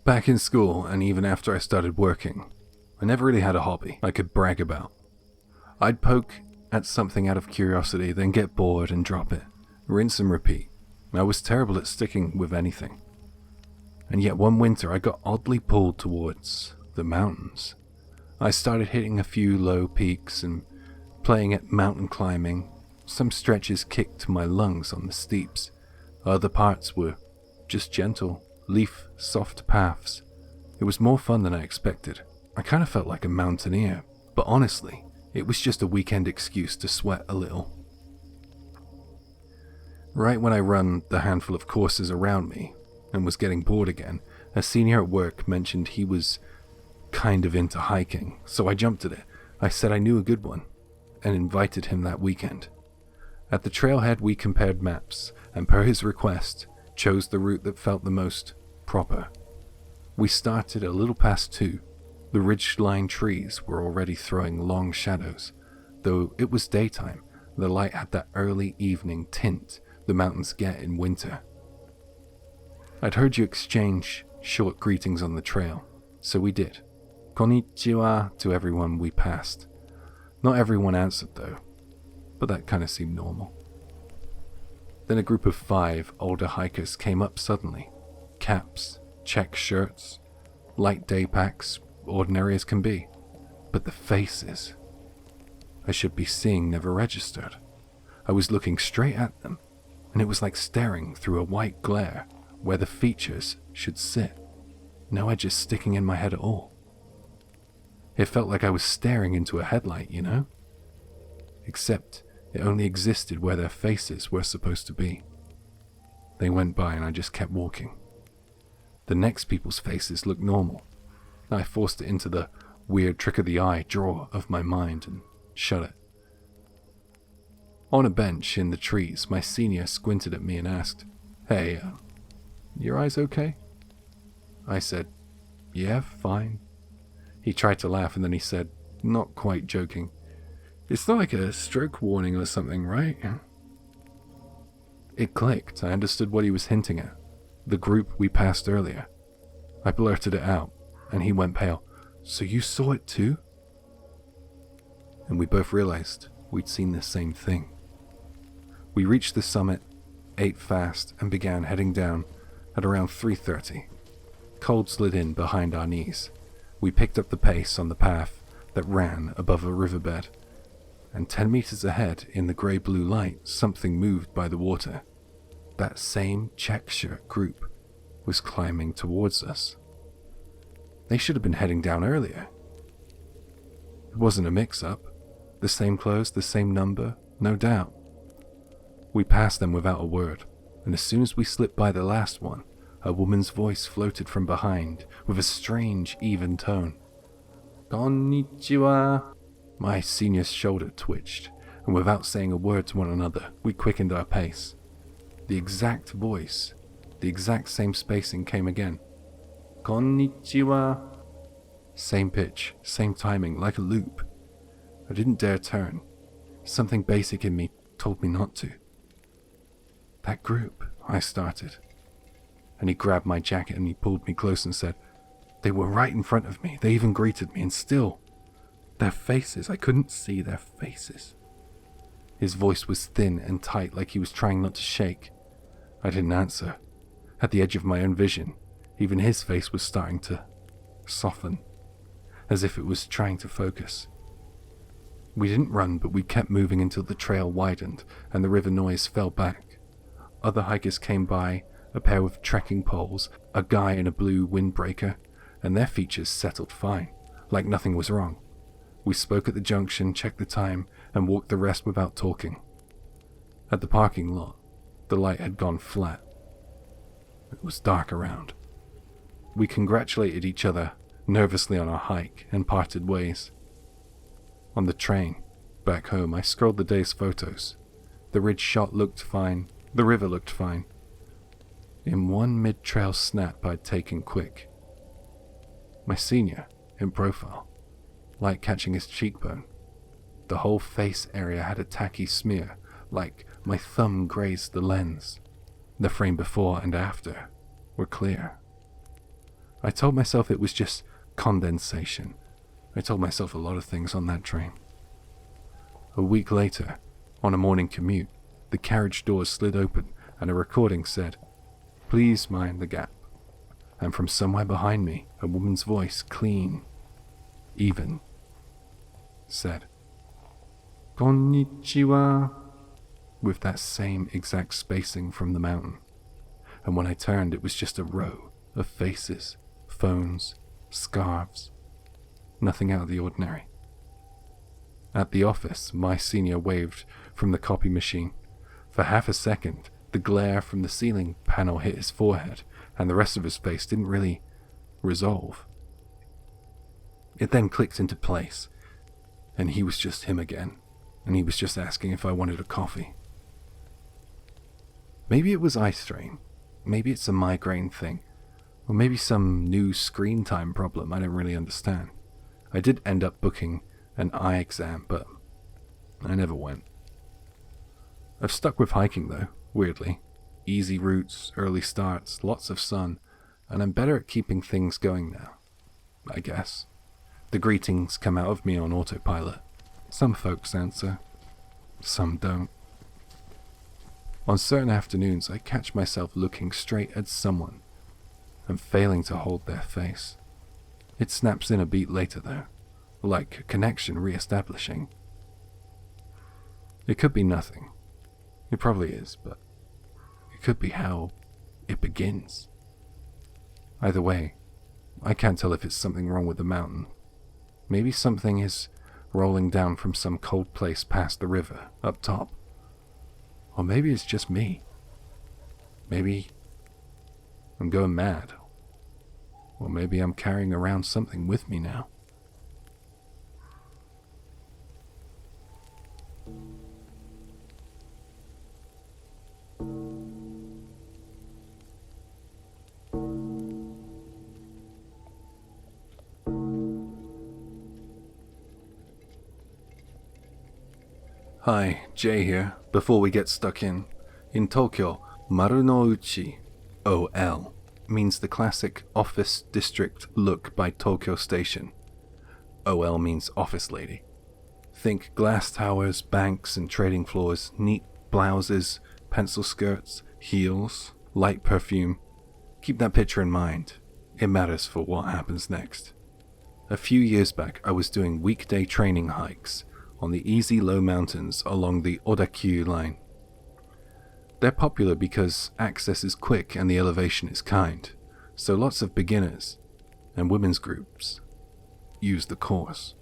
Back in school, and even after I started working, I never really had a hobby I could brag about. I'd poke at something out of curiosity, then get bored and drop it. Rinse and repeat. I was terrible at sticking with anything. And yet one winter I got oddly pulled towards the mountains. I started hitting a few low peaks and playing at mountain climbing. Some stretches kicked my lungs on the steeps. Other parts were just gentle, leaf-soft paths. It was more fun than I expected. I kind of felt like a mountaineer, but honestly, it was just a weekend excuse to sweat a little. Right when I run the handful of courses around me and was getting bored again, a senior at work mentioned he was kind of into hiking, so I jumped at it. I said I knew a good one and invited him that weekend. At the trailhead we compared maps, and per his request, chose the route that felt the most proper. We started a little past 2. The ridge-lined trees were already throwing long shadows. Though it was daytime, the light had that early evening tint the mountains get in winter. I'd heard you exchange short greetings on the trail, so we did. Konnichiwa to everyone we passed. Not everyone answered though, but that kind of seemed normal. Then a group of 5 older hikers came up suddenly. Caps, check shirts, light day packs, ordinary as can be. But the faces I should be seeing never registered. I was looking straight at them, and it was like staring through a white glare where the features should sit. No edges sticking in my head at all. It felt like I was staring into a headlight, you know? Except it only existed where their faces were supposed to be. They went by and I just kept walking. The next people's faces looked normal. I forced it into the weird trick of the eye drawer of my mind and shut it. On a bench in the trees, my senior squinted at me and asked, "Hey, your eyes okay?" I said, "Yeah, fine." He tried to laugh and then he said, not quite joking, "It's not like a stroke warning or something, right?" It clicked. I understood what he was hinting at. The group we passed earlier. I blurted it out, and he went pale. "So you saw it too?" And we both realized we'd seen the same thing. We reached the summit, ate fast, and began heading down at around 3:30. Cold slid in behind our knees. We picked up the pace on the path that ran above a riverbed, and 10 meters ahead in the grey-blue light, something moved by the water. That same check shirt group was climbing towards us. They should have been heading down earlier. It wasn't a mix-up. The same clothes, the same number, no doubt. We passed them without a word, and as soon as we slipped by the last one, a woman's voice floated from behind with a strange, even tone. "Konnichiwa." My senior's shoulder twitched, and without saying a word to one another, we quickened our pace. The exact voice, the exact same spacing came again. "Konnichiwa." Same pitch, same timing, like a loop. I didn't dare turn. Something basic in me told me not to. "That group," I started. And he grabbed my jacket and he pulled me close and said, "They were right in front of me. They even greeted me, and still, their faces, I couldn't see their faces." His voice was thin and tight, like he was trying not to shake. I didn't answer. At the edge of my own vision, even his face was starting to soften, as if it was trying to focus. We didn't run, but we kept moving until the trail widened and the river noise fell back. Other hikers came by, a pair with trekking poles, a guy in a blue windbreaker, and their features settled fine, like nothing was wrong. We spoke at the junction, checked the time, and walked the rest without talking. At the parking lot, the light had gone flat. It was dark around. We congratulated each other nervously on our hike and parted ways. On the train, back home, I scrolled the day's photos. The ridge shot looked fine, the river looked fine. In one mid-trail snap I'd taken quick. My senior, in profile, light catching his cheekbone. The whole face area had a tacky smear, like my thumb grazed the lens. The frame before and after were clear. I told myself it was just condensation. I told myself a lot of things on that train. A week later, on a morning commute, the carriage doors slid open and a recording said, "Please mind the gap." And from somewhere behind me, a woman's voice, clean, even, said, "Konnichiwa," with that same exact spacing from the mountain. And when I turned, it was just a row of faces, phones, scarves, nothing out of the ordinary. At the office, my senior waved from the copy machine. For half a second, the glare from the ceiling panel hit his forehead, and the rest of his face didn't really resolve. It then clicked into place, and he was just him again, and he was just asking if I wanted a coffee. Maybe it was eye strain, maybe it's a migraine thing, or maybe some new screen time problem I don't really understand. I did end up booking an eye exam, but I never went. I've stuck with hiking though, weirdly. Easy routes, early starts, lots of sun, and I'm better at keeping things going now, I guess. The greetings come out of me on autopilot. Some folks answer, some don't. On certain afternoons, I catch myself looking straight at someone and failing to hold their face. It snaps in a beat later though, like a connection re-establishing. It could be nothing. It probably is, but it could be how it begins. Either way, I can't tell if it's something wrong with the mountain. Maybe something is rolling down from some cold place past the river, up top. Or maybe it's just me. Maybe I'm going mad. Or maybe I'm carrying around something with me now. Hi, Jay here. Before we get stuck in Tokyo, Maru no Uchi, OL, means the classic office district look by Tokyo Station. OL means office lady. Think glass towers, banks and trading floors, neat blouses, pencil skirts, heels, light perfume. Keep that picture in mind. It matters for what happens next. A few years back, I was doing weekday training hikes on the easy low mountains along the Odakyu line. They're popular because access is quick and the elevation is kind, so lots of beginners and women's groups use the course.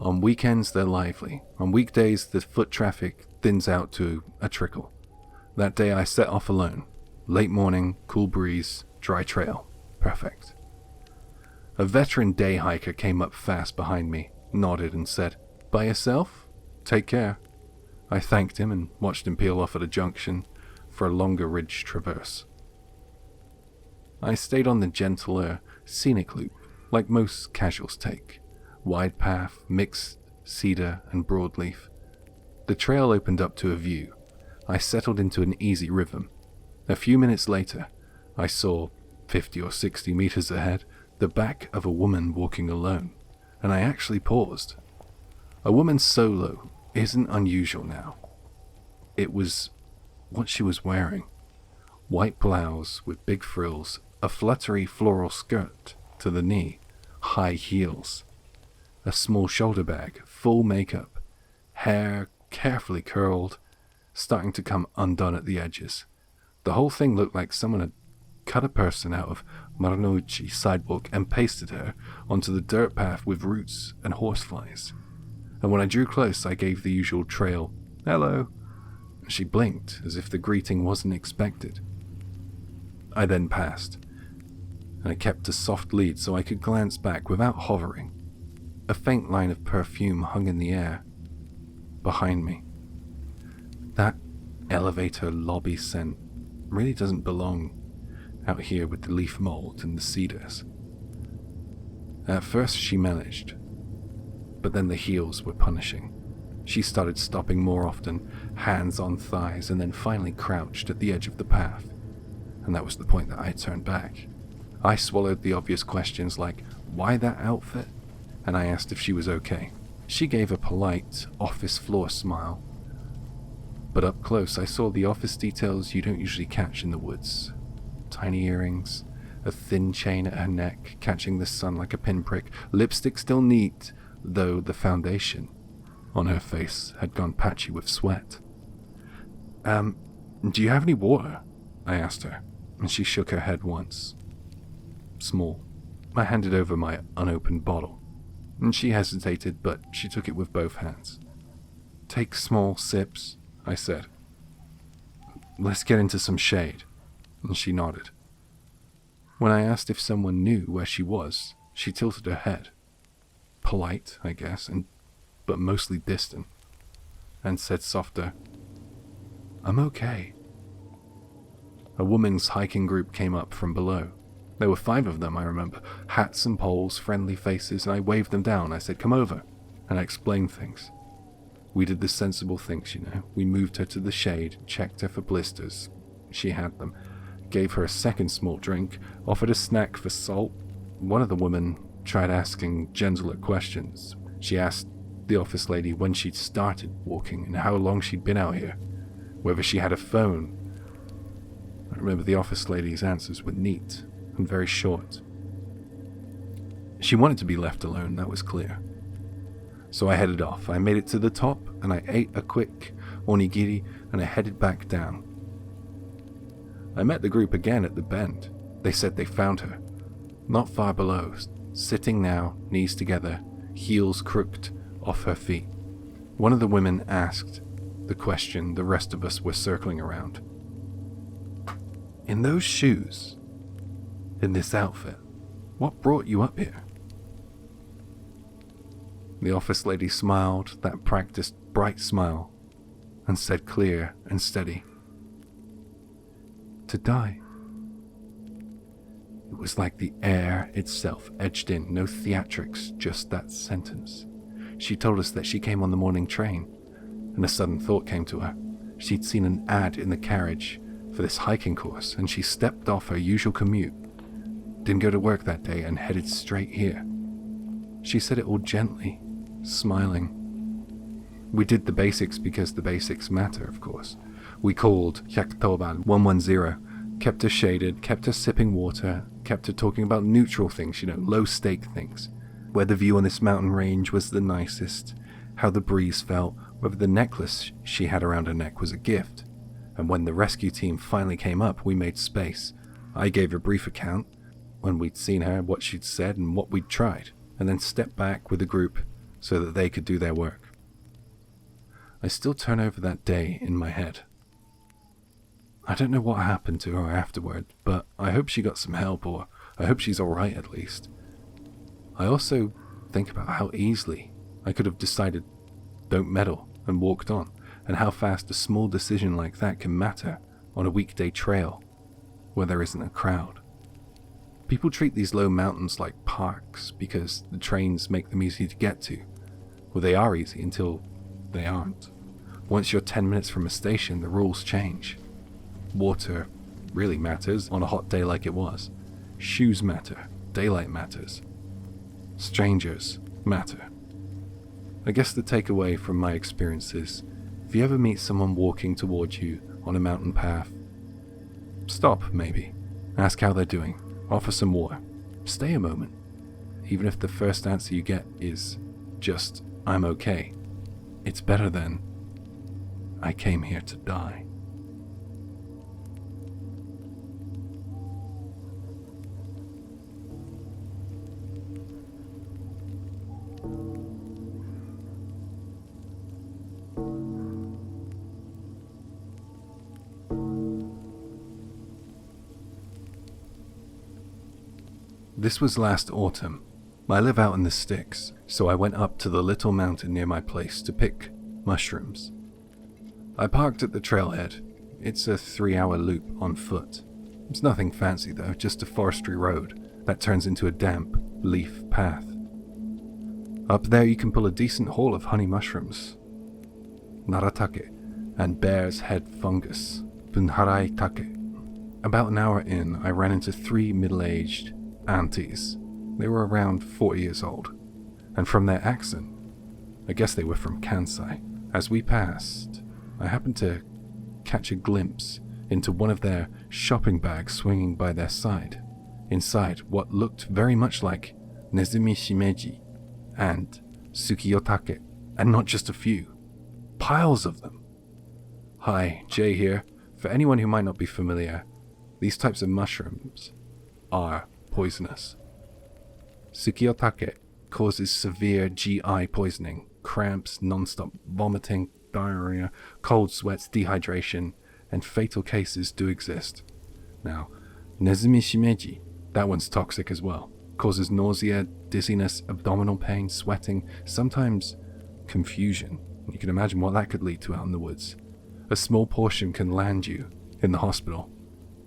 On weekends they're lively. On weekdays the foot traffic thins out to a trickle. That day I set off alone. Late morning, cool breeze, dry trail. Perfect. A veteran day hiker came up fast behind me, nodded and said, "By yourself? Take care." I thanked him and watched him peel off at a junction for a longer ridge traverse. I stayed on the gentler, scenic loop, like most casuals take. Wide path, mixed cedar and broadleaf. The trail opened up to a view. I settled into an easy rhythm. A few minutes later, I saw, 50 or 60 meters ahead, the back of a woman walking alone, and I actually paused. A woman solo isn't unusual now. It was what she was wearing. White blouse with big frills, a fluttery floral skirt to the knee, high heels, a small shoulder bag, full makeup, hair carefully curled, starting to come undone at the edges. The whole thing looked like someone had cut a person out of Marunouchi sidewalk and pasted her onto the dirt path with roots and horseflies. And when I drew close, I gave the usual trail, "Hello." She blinked, as if the greeting wasn't expected. I then passed, and I kept a soft lead so I could glance back without hovering. A faint line of perfume hung in the air behind me. That elevator lobby scent really doesn't belong out here with the leaf mold and the cedars. At first she managed, but then the heels were punishing. She started stopping more often, hands on thighs, and then finally crouched at the edge of the path. And that was the point that I turned back. I swallowed the obvious questions like, why that outfit? And I asked if she was okay. She gave a polite, office floor smile. But up close, I saw the office details you don't usually catch in the woods. Tiny earrings, a thin chain at her neck, catching the sun like a pinprick, lipstick still neat, though the foundation on her face had gone patchy with sweat. Do you have any water? I asked her, and she shook her head once. Small. I handed over my unopened bottle, and she hesitated, but she took it with both hands. Take small sips, I said. Let's get into some shade, and she nodded. When I asked if someone knew where she was, she tilted her head. Polite, I guess, but mostly distant, and said softer, I'm okay. A woman's hiking group came up from below. There were 5 of them, I remember, hats and poles, friendly faces, and I waved them down. I said, come over, and I explained things. We did the sensible things, We moved her to the shade, checked her for blisters. She had them. Gave her a second small drink, offered a snack for salt. One of the women tried asking gentler questions. She asked the office lady when she'd started walking and how long she'd been out here, whether she had a phone. I remember the office lady's answers were neat and very short. She wanted to be left alone, that was clear. So I headed off. I made it to the top, and I ate a quick onigiri, and I headed back down. I met the group again at the bend. They said they found her, not far below, sitting now, knees together, heels crooked off her feet. One of the women asked the question the rest of us were circling around. In those shoes, in this outfit, what brought you up here? The office lady smiled, that practiced bright smile, and said clear and steady, to die. It was like the air itself edged in, no theatrics, just that sentence. She told us that she came on the morning train, and a sudden thought came to her. She'd seen an ad in the carriage for this hiking course, and she stepped off her usual commute, didn't go to work that day, and headed straight here. She said it all gently, smiling. We did the basics because the basics matter, of course. We called Hyakutoban 110, kept her shaded, kept her sipping water, kept her talking about neutral things, low-stake things. Where the view on this mountain range was the nicest, how the breeze felt, whether the necklace she had around her neck was a gift. And when the rescue team finally came up, we made space. I gave a brief account, when we'd seen her, what she'd said, and what we'd tried, and then stepped back with the group so that they could do their work. I still turn over that day in my head. I don't know what happened to her afterward, but I hope she got some help, or I hope she's alright at least. I also think about how easily I could have decided don't meddle and walked on, and how fast a small decision like that can matter on a weekday trail where there isn't a crowd. People treat these low mountains like parks because the trains make them easy to get to. Well, they are easy until they aren't. Once you're 10 minutes from a station, the rules change. Water really matters on a hot day like it was. Shoes matter. Daylight matters. Strangers matter. I guess the takeaway from my experience is, if you ever meet someone walking towards you on a mountain path, stop maybe. Ask how they're doing. Offer some water. Stay a moment. Even if the first answer you get is just, I'm okay. It's better than, I came here to die. This was last autumn. I live out in the sticks, so I went up to the little mountain near my place to pick mushrooms. I parked at the trailhead. It's a 3-hour loop on foot. It's nothing fancy though, just a forestry road that turns into a damp leaf path. Up there you can pull a decent haul of honey mushrooms, naratake, and bear's head fungus, bunharai take. About an hour in, I ran into 3 middle-aged aunties. They were around 40 years old, and from their accent, I guess they were from Kansai. As we passed, I happened to catch a glimpse into one of their shopping bags swinging by their side. Inside, what looked very much like Nezumi Shimeji and Tsukiyotake, and not just a few. Piles of them. Hi, Jay here. For anyone who might not be familiar, these types of mushrooms are poisonous. Tsukiyotake causes severe GI poisoning, cramps, non-stop vomiting, diarrhea, cold sweats, dehydration, and fatal cases do exist. Now, Nezumi Shimeji, that one's toxic as well. Causes nausea, dizziness, abdominal pain, sweating, sometimes confusion. You can imagine what that could lead to out in the woods. A small portion can land you in the hospital.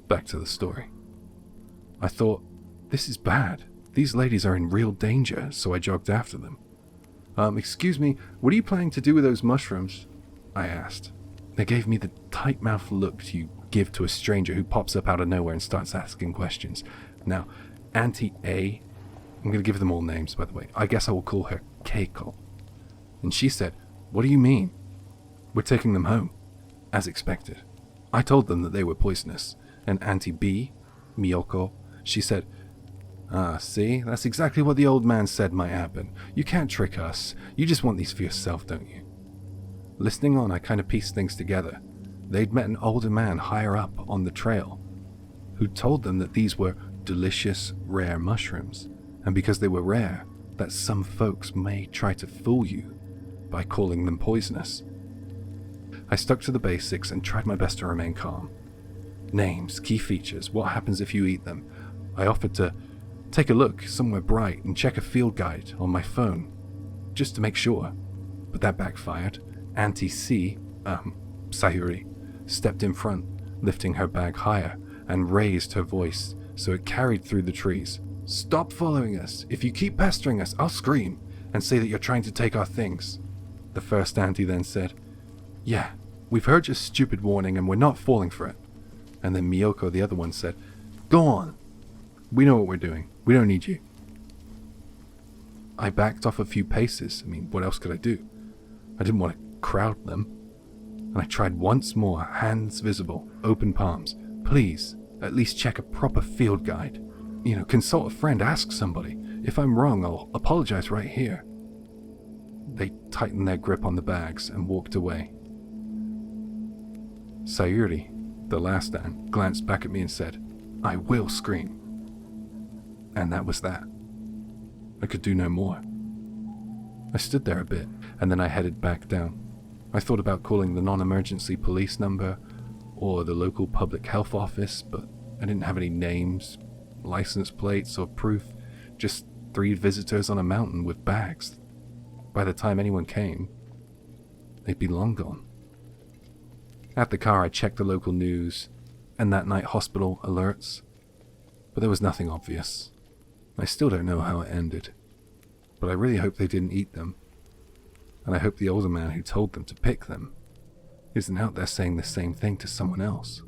Back to the story. I thought, this is bad. These ladies are in real danger, so I jogged after them. Excuse me, what are you planning to do with those mushrooms? I asked. They gave me the tight-mouthed look you give to a stranger who pops up out of nowhere and starts asking questions. Now, Auntie A, I'm going to give them all names, by the way. I guess I will call her Keiko. And she said, what do you mean? We're taking them home. As expected. I told them that they were poisonous. And Auntie B, Miyoko, she said, see, that's exactly what the old man said might happen. You can't trick us. You just want these for yourself, don't you? Listening on, I kind of pieced things together. They'd met an older man higher up on the trail who told them that these were delicious, rare mushrooms. And because they were rare, that some folks may try to fool you by calling them poisonous. I stuck to the basics and tried my best to remain calm. Names, key features, what happens if you eat them. I offered to take a look somewhere bright and check a field guide on my phone, just to make sure. But that backfired. Auntie C, Sayuri, stepped in front, lifting her bag higher, and raised her voice so it carried through the trees. Stop following us. If you keep pestering us, I'll scream and say that you're trying to take our things. The first auntie then said, yeah, we've heard your stupid warning and we're not falling for it. And then Miyoko, the other one, said, go on. We know what we're doing. We don't need you. I backed off a few paces. I mean, what else could I do? I didn't want to crowd them. And I tried once more, hands visible, open palms. Please, at least check a proper field guide. You know, consult a friend, ask somebody. If I'm wrong, I'll apologize right here. They tightened their grip on the bags and walked away. Sayuri, the last aunt, glanced back at me and said, I will scream. And that was that. I could do no more. I stood there a bit, and then I headed back down. I thought about calling the non-emergency police number or the local public health office, but I didn't have any names, license plates, or proof. Just 3 visitors on a mountain with bags. By the time anyone came, they'd be long gone. At the car, I checked the local news and that night hospital alerts, but there was nothing obvious. I still don't know how it ended, but I really hope they didn't eat them, and I hope the older man who told them to pick them isn't out there saying the same thing to someone else.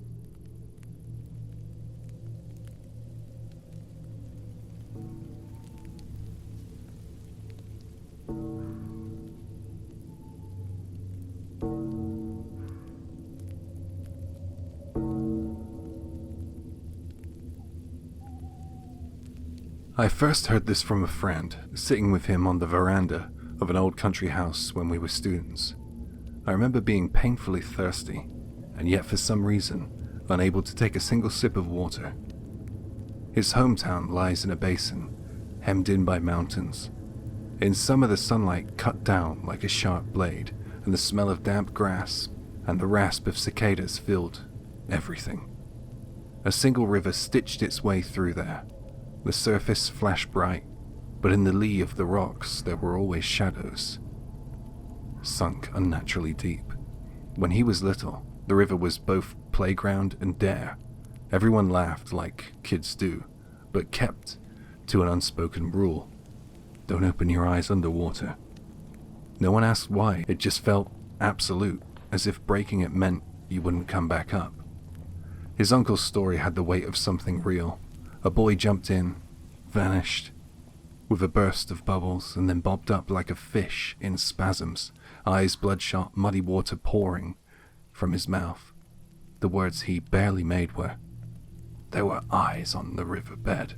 I first heard this from a friend, sitting with him on the veranda of an old country house when we were students. I remember being painfully thirsty, and yet for some reason, unable to take a single sip of water. His hometown lies in a basin, hemmed in by mountains. In summer the sunlight cut down like a sharp blade, and the smell of damp grass and the rasp of cicadas filled everything. A single river stitched its way through there. The surface flashed bright, but in the lee of the rocks there were always shadows, sunk unnaturally deep. When he was little, the river was both playground and dare. Everyone laughed like kids do, but kept to an unspoken rule. Don't open your eyes underwater. No one asked why, it just felt absolute, as if breaking it meant you wouldn't come back up. His uncle's story had the weight of something real. A boy jumped in, vanished, with a burst of bubbles, and then bobbed up like a fish in spasms, eyes bloodshot, muddy water pouring from his mouth. The words he barely made were, "There were eyes on the riverbed."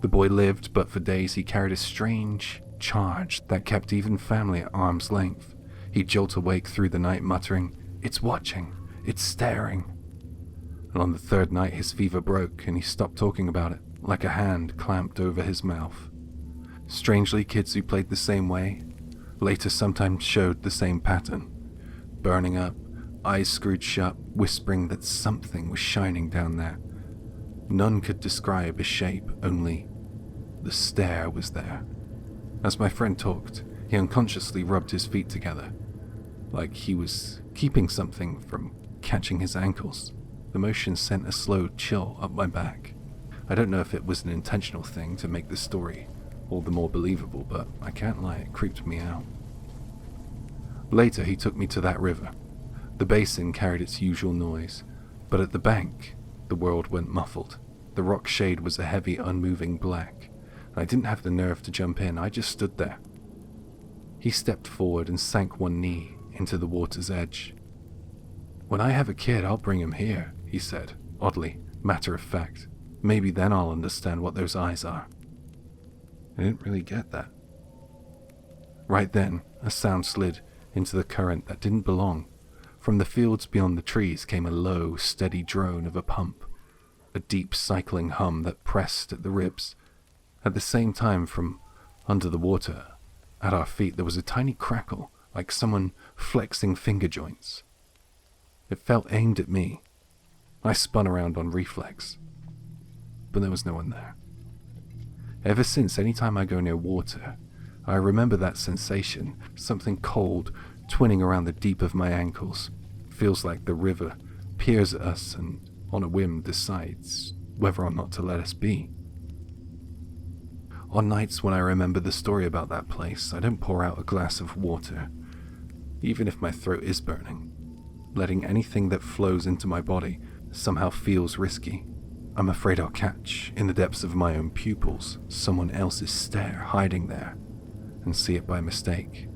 The boy lived, but for days he carried a strange charge that kept even family at arm's length. He'd jolt awake through the night muttering, "It's watching, it's staring." And on the third night his fever broke and he stopped talking about it, like a hand clamped over his mouth. Strangely, kids who played the same way later sometimes showed the same pattern. Burning up, eyes screwed shut, whispering that something was shining down there. None could describe a shape, only the stare was there. As my friend talked, he unconsciously rubbed his feet together, like he was keeping something from catching his ankles. The motion sent a slow chill up my back. I don't know if it was an intentional thing to make the story all the more believable, but I can't lie, it creeped me out. Later he took me to that river. The basin carried its usual noise, but at the bank, the world went muffled. The rock shade was a heavy, unmoving black. I didn't have the nerve to jump in, I just stood there. He stepped forward and sank one knee into the water's edge. "When I have a kid, I'll bring him here," he said, oddly matter of fact. "Maybe then I'll understand what those eyes are." I didn't really get that. Right then, a sound slid into the current that didn't belong. From the fields beyond the trees came a low, steady drone of a pump, a deep cycling hum that pressed at the ribs. At the same time, from under the water, at our feet, there was a tiny crackle, like someone flexing finger joints. It felt aimed at me. I spun around on reflex, but there was no one there. Ever since, any time I go near water, I remember that sensation, something cold twinning around the deep of my ankles. Feels like the river peers at us and, on a whim, decides whether or not to let us be. On nights when I remember the story about that place, I don't pour out a glass of water, even if my throat is burning. Letting anything that flows into my body somehow feels risky. I'm afraid I'll catch, in the depths of my own pupils, someone else's stare hiding there, and see it by mistake.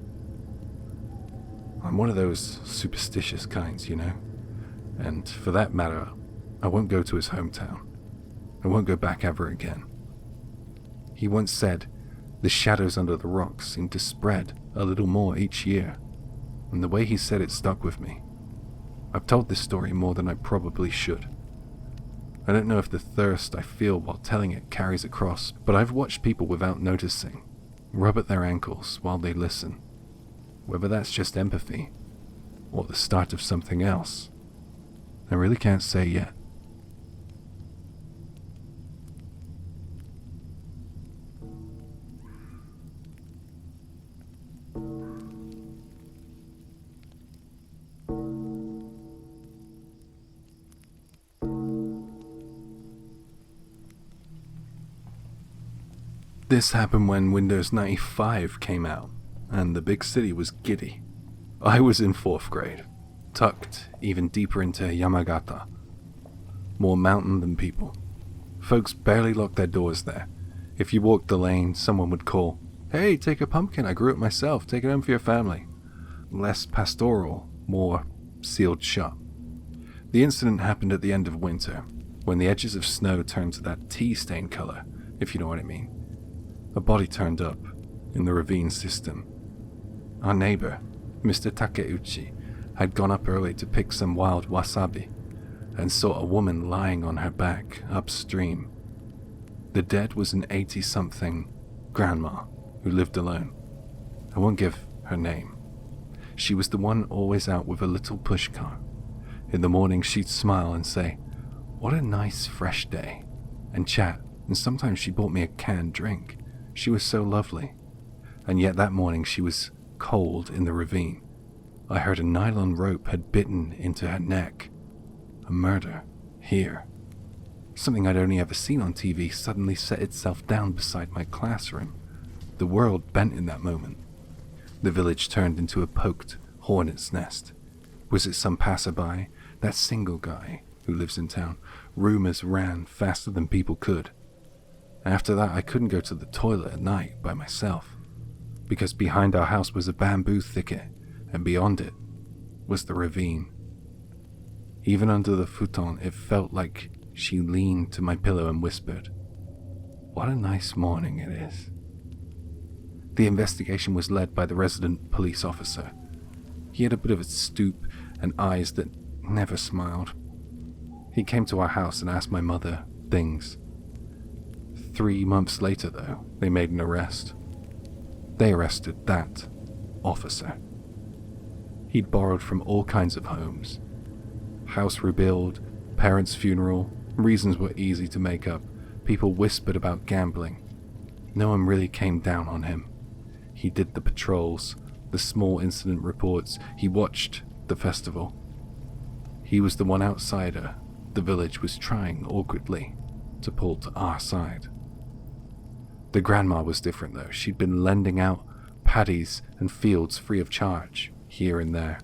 I'm one of those superstitious kinds, you know? And for that matter, I won't go to his hometown. I won't go back ever again. He once said, the shadows under the rocks seem to spread a little more each year, and the way he said it stuck with me. I've told this story more than I probably should. I don't know if the thirst I feel while telling it carries across, but I've watched people without noticing rub at their ankles while they listen. Whether that's just empathy, or the start of something else, I really can't say yet. This happened when Windows 95 came out, and the big city was giddy. I was in 4th grade, tucked even deeper into Yamagata. More mountain than people. Folks barely locked their doors there. If you walked the lane, someone would call, "Hey, take a pumpkin, I grew it myself, take it home for your family." Less pastoral, more sealed shut. The incident happened at the end of winter, when the edges of snow turned to that tea-stained color, if you know what I mean. A body turned up in the ravine system. Our neighbor, Mr. Takeuchi, had gone up early to pick some wild wasabi and saw a woman lying on her back upstream. The dead was an 80-something grandma who lived alone. I won't give her name. She was the one always out with a little pushcart. In the morning she'd smile and say, "What a nice fresh day," and chat, and sometimes she bought me a canned drink. She was so lovely. And yet that morning she was cold in the ravine. I heard a nylon rope had bitten into her neck. A murder. Here. Something I'd only ever seen on TV suddenly set itself down beside my classroom. The world bent in that moment. The village turned into a poked hornet's nest. Was it some passerby That single guy who lives in town. Rumors ran faster than people could. After that, I couldn't go to the toilet at night by myself, because behind our house was a bamboo thicket, and beyond it was the ravine. Even under the futon, it felt like she leaned to my pillow and whispered, "What a nice morning it is." The investigation was led by the resident police officer. He had a bit of a stoop and eyes that never smiled. He came to our house and asked my mother things. 3 months later, though, they made an arrest. They arrested that officer. He'd borrowed from all kinds of homes. House rebuild, parents' funeral, reasons were easy to make up. People whispered about gambling. No one really came down on him. He did the patrols, the small incident reports. He watched the festival. He was the one outsider the village was trying awkwardly to pull to our side. The grandma was different though. She'd been lending out paddies and fields free of charge, here and there.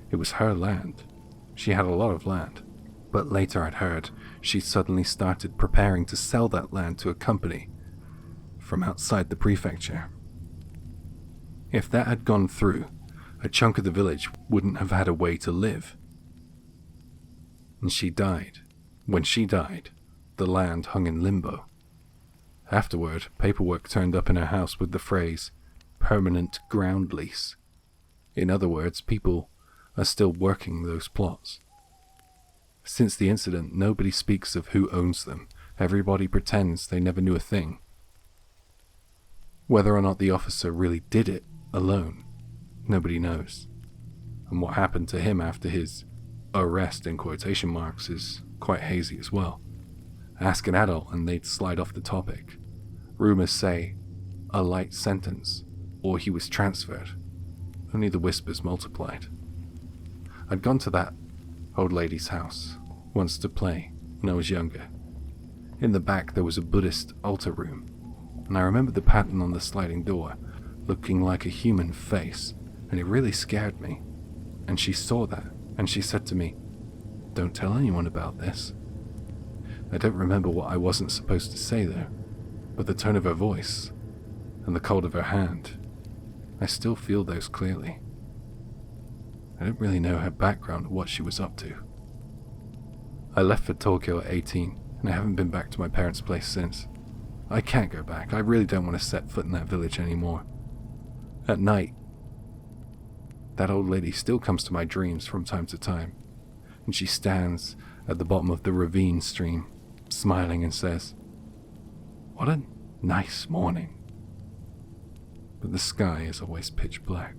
It was her land. She had a lot of land. But later I'd heard she suddenly started preparing to sell that land to a company from outside the prefecture. If that had gone through, a chunk of the village wouldn't have had a way to live. And she died. When she died, the land hung in limbo. Afterward, paperwork turned up in her house with the phrase, "permanent ground lease." In other words, people are still working those plots. Since the incident, nobody speaks of who owns them. Everybody pretends they never knew a thing. Whether or not the officer really did it alone, nobody knows. And what happened to him after his arrest in quotation marks is quite hazy as well. Ask an adult and they'd slide off the topic. Rumors say a light sentence, or he was transferred. Only the whispers multiplied. I'd gone to that old lady's house once to play when I was younger. In the back there was a Buddhist altar room, and I remember the pattern on the sliding door looking like a human face, and it really scared me. And she saw that, and she said to me, "Don't tell anyone about this." I don't remember what I wasn't supposed to say though, but the tone of her voice and the cold of her hand, I still feel those clearly. I don't really know her background or what she was up to. I left for Tokyo at 18, and I haven't been back to my parents' place since. I can't go back. I really don't want to set foot in that village anymore. At night, that old lady still comes to my dreams from time to time, and she stands at the bottom of the ravine stream, smiling and says, "What a nice morning." But the sky is always pitch black.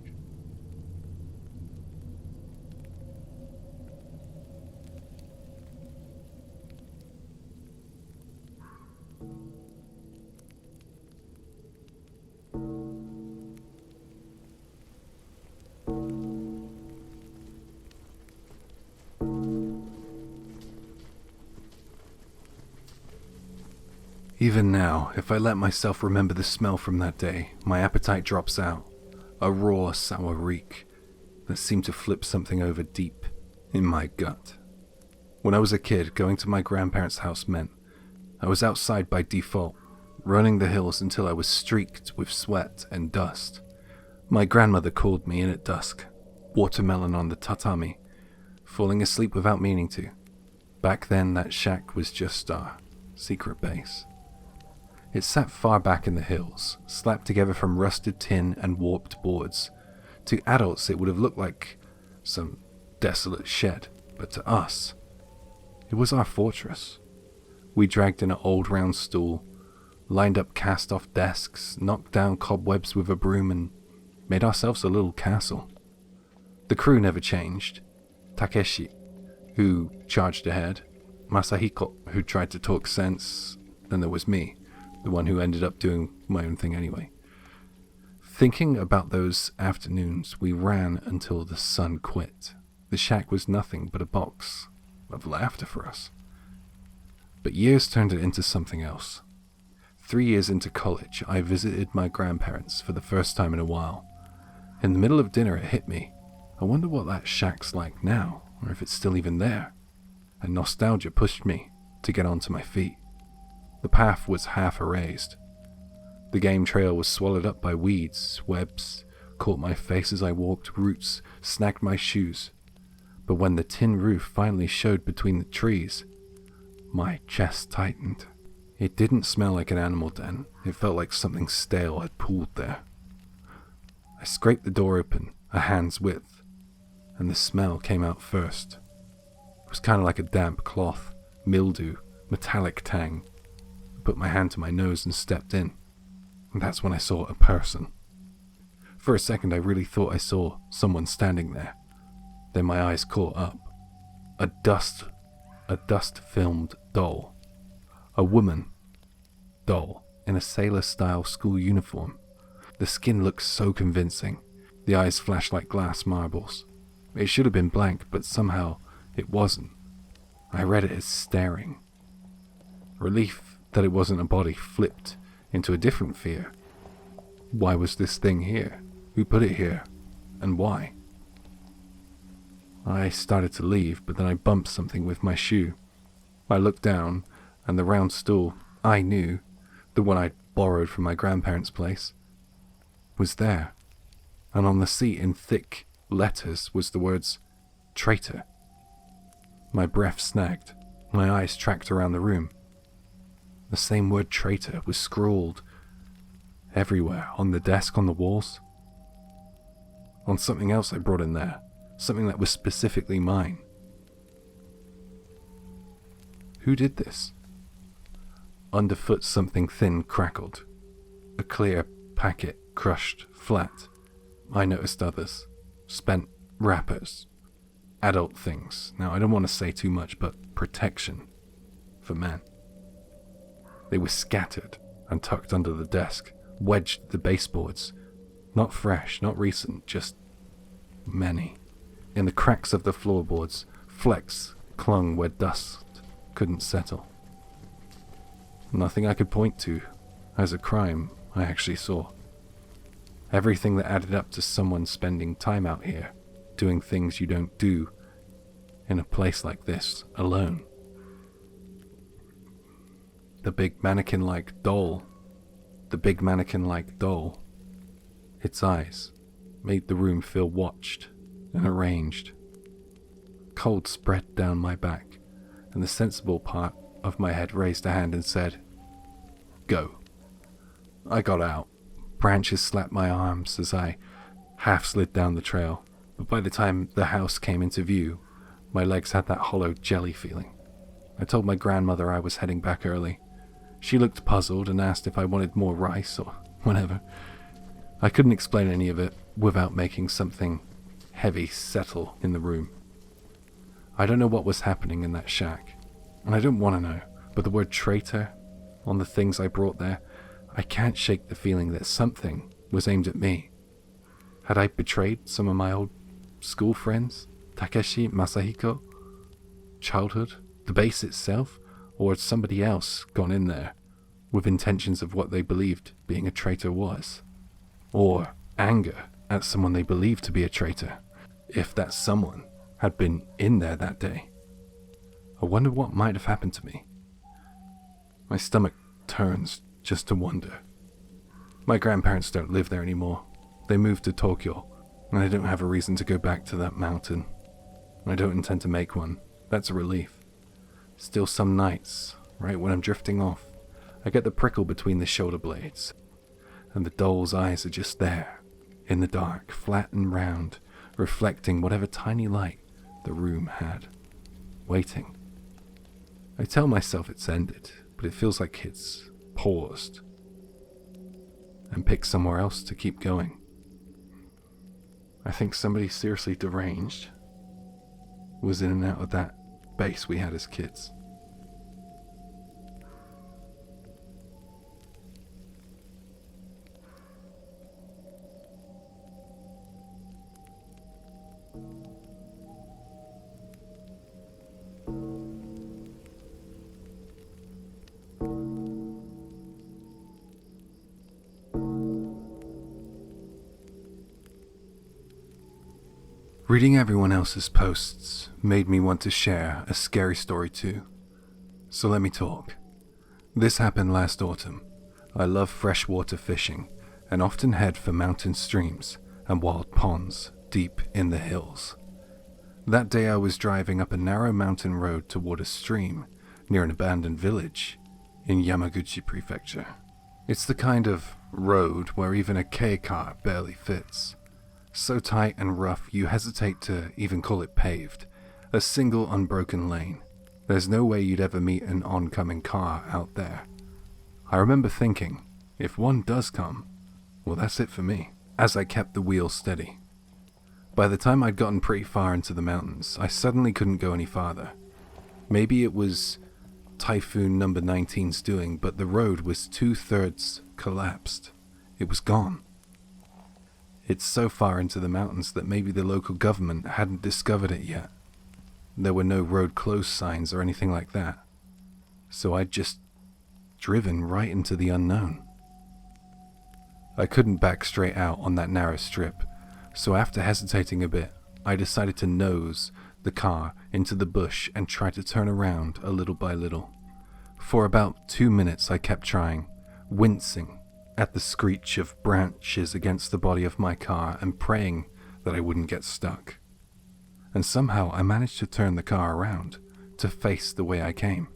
Even now, if I let myself remember the smell from that day, my appetite drops out, a raw, sour reek that seemed to flip something over deep in my gut. When I was a kid, going to my grandparents' house meant I was outside by default, running the hills until I was streaked with sweat and dust. My grandmother called me in at dusk, watermelon on the tatami, falling asleep without meaning to. Back then, that shack was just our secret base. It sat far back in the hills, slapped together from rusted tin and warped boards. To adults, it would have looked like some desolate shed, but to us, it was our fortress. We dragged in an old round stool, lined up cast-off desks, knocked down cobwebs with a broom, and made ourselves a little castle. The crew never changed. Takeshi, who charged ahead, Masahiko, who tried to talk sense, then there was me, the one who ended up doing my own thing anyway. Thinking about those afternoons, we ran until the sun quit. The shack was nothing but a box of laughter for us. But years turned it into something else. 3 years into college, I visited my grandparents for the first time in a while. In the middle of dinner, it hit me. I wonder what that shack's like now. or if it's still even there, and nostalgia pushed me to get onto my feet. The path was half erased. The game trail was swallowed up by weeds, webs caught my face as I walked, roots snagged my shoes. But when the tin roof finally showed between the trees, my chest tightened. It didn't smell like an animal den. It felt like something stale had pooled there. I scraped the door open, a hand's width, and the smell came out first. It was kind of like a damp cloth, mildew, metallic tang. I put my hand to my nose and stepped in, and that's when I saw a person. For a second I really thought I saw someone standing there. Then my eyes caught up. A dust-filmed doll. A woman doll in a sailor-style school uniform. The skin looked so convincing. The eyes flashed like glass marbles. It should have been blank, but somehow it wasn't. I read it as staring. Relief that it wasn't a body flipped into a different fear. Why was this thing here? Who put it here? And why? I started to leave, but then I bumped something with my shoe. I looked down, and the round stool I knew, the one I'd borrowed from my grandparents' place, was there. And on the seat in thick letters was the words, "Traitor." My breath snagged. My eyes tracked around the room. The same word traitor was scrawled everywhere, on the desk, on the walls, on something else I brought in there, something that was specifically mine. Who did this? Underfoot something thin crackled. A clear packet crushed flat. I noticed others. Spent wrappers. Adult things. Now I don't want to say too much, but protection for men. They were scattered and tucked under the desk, wedged the baseboards. Not fresh, not recent, just many. In the cracks of the floorboards, flecks clung where dust couldn't settle. Nothing I could point to as a crime I actually saw. Everything that added up to someone spending time out here, doing things you don't do in a place like this alone. The big mannequin-like doll, its eyes made the room feel watched and arranged. Cold spread down my back, and the sensible part of my head raised a hand and said, "Go." I got out. Branches slapped my arms as I half slid down the trail, but by the time the house came into view, my legs had that hollow jelly feeling. I told my grandmother I was heading back early. She looked puzzled and asked if I wanted more rice or whatever. I couldn't explain any of it without making something heavy settle in the room. I don't know what was happening in that shack, and I don't want to know, but the word traitor on the things I brought there, I can't shake the feeling that something was aimed at me. Had I betrayed some of my old school friends? Takeshi, Masahiko? Childhood? The base itself? Or had somebody else gone in there with intentions of what they believed being a traitor was? Or anger at someone they believed to be a traitor, if that someone had been in there that day? I wonder what might have happened to me. My stomach turns just to wonder. My grandparents don't live there anymore. They moved to Tokyo, and I don't have a reason to go back to that mountain. I don't intend to make one. That's a relief. Still, some nights, right when I'm drifting off, I get the prickle between the shoulder blades, and the doll's eyes are just there, in the dark, flat and round, reflecting whatever tiny light the room had, waiting. I tell myself it's ended, but it feels like it's paused and picked somewhere else to keep going. I think somebody seriously deranged was in and out of that base we had as kids. Reading everyone else's posts made me want to share a scary story too. So let me talk. This happened last autumn. I love freshwater fishing and often head for mountain streams and wild ponds deep in the hills. That day I was driving up a narrow mountain road toward a stream near an abandoned village in Yamaguchi Prefecture. It's the kind of road where even a kei car barely fits. So tight and rough you hesitate to even call it paved. A single unbroken lane. There's no way you'd ever meet an oncoming car out there. I remember thinking, if one does come, well that's it for me, as I kept the wheel steady. By the time I'd gotten pretty far into the mountains, I suddenly couldn't go any farther. Maybe it was Typhoon number 19's doing, but the road was 2/3 collapsed. It was gone. It's so far into the mountains that maybe the local government hadn't discovered it yet. There were no road closed signs or anything like that. So I'd just driven right into the unknown. I couldn't back straight out on that narrow strip, so after hesitating a bit, I decided to nose the car into the bush and try to turn around a little by little. For about 2 minutes I kept trying, wincing at the screech of branches against the body of my car and praying that I wouldn't get stuck. And somehow I managed to turn the car around to face the way I came.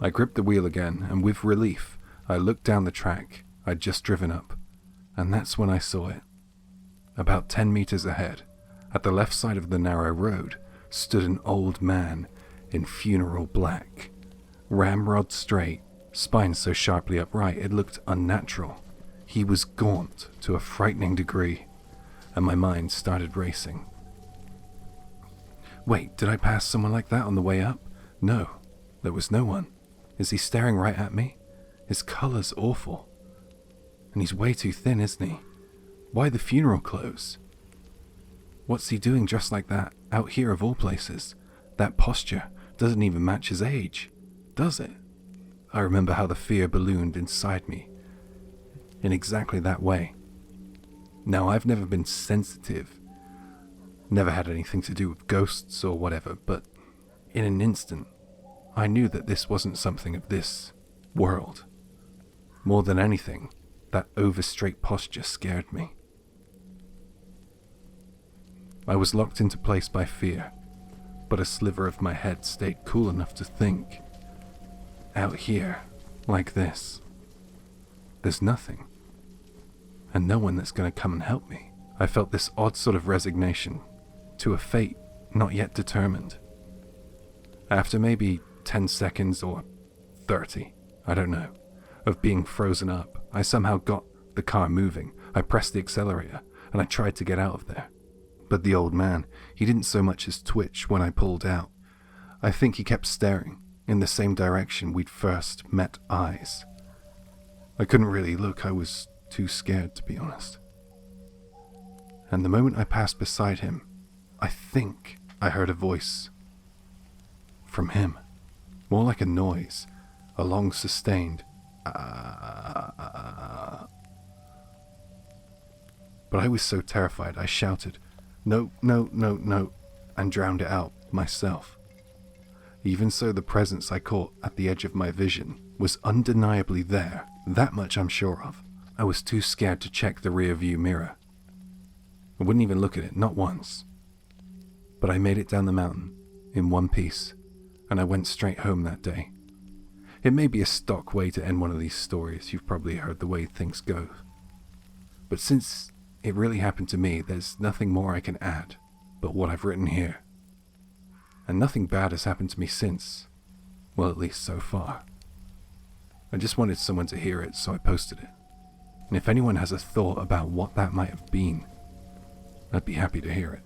I gripped the wheel again, and with relief, I looked down the track I'd just driven up, and that's when I saw it. About 10 meters ahead, at the left side of the narrow road, stood an old man in funeral black, ramrod straight, spine so sharply upright it looked unnatural. He was gaunt to a frightening degree, and my mind started racing. Wait, did I pass someone like that on the way up? No, there was no one. Is he staring right at me? His color's awful. And he's way too thin, isn't he? Why the funeral clothes? What's he doing dressed like that, out here of all places? That posture doesn't even match his age, does it? I remember how the fear ballooned inside me in exactly that way. Now, I've never been sensitive, never had anything to do with ghosts or whatever, but in an instant, I knew that this wasn't something of this world. More than anything, that over-straight posture scared me. I was locked into place by fear, but a sliver of my head stayed cool enough to think. Out here, like this, there's nothing, and no one that's going to come and help me. I felt this odd sort of resignation to a fate not yet determined. After maybe 10 seconds or 30, I don't know, of being frozen up, I somehow got the car moving. I pressed the accelerator, and I tried to get out of there. But the old man, he didn't so much as twitch when I pulled out. I think he kept staring in the same direction we'd first met eyes. I couldn't really look, I was too scared to be honest. And the moment I passed beside him, I think I heard a voice from him. More like a noise, a long sustained But I was so terrified I shouted, "No, no, no, no," and drowned it out myself. Even so, the presence I caught at the edge of my vision was undeniably there, that much I'm sure of. I was too scared to check the rear view mirror. I wouldn't even look at it, not once. But I made it down the mountain, in one piece, and I went straight home that day. It may be a stock way to end one of these stories, you've probably heard the way things go. But since it really happened to me, there's nothing more I can add but what I've written here. And nothing bad has happened to me since. Well, at least so far. I just wanted someone to hear it, so I posted it. And if anyone has a thought about what that might have been, I'd be happy to hear it.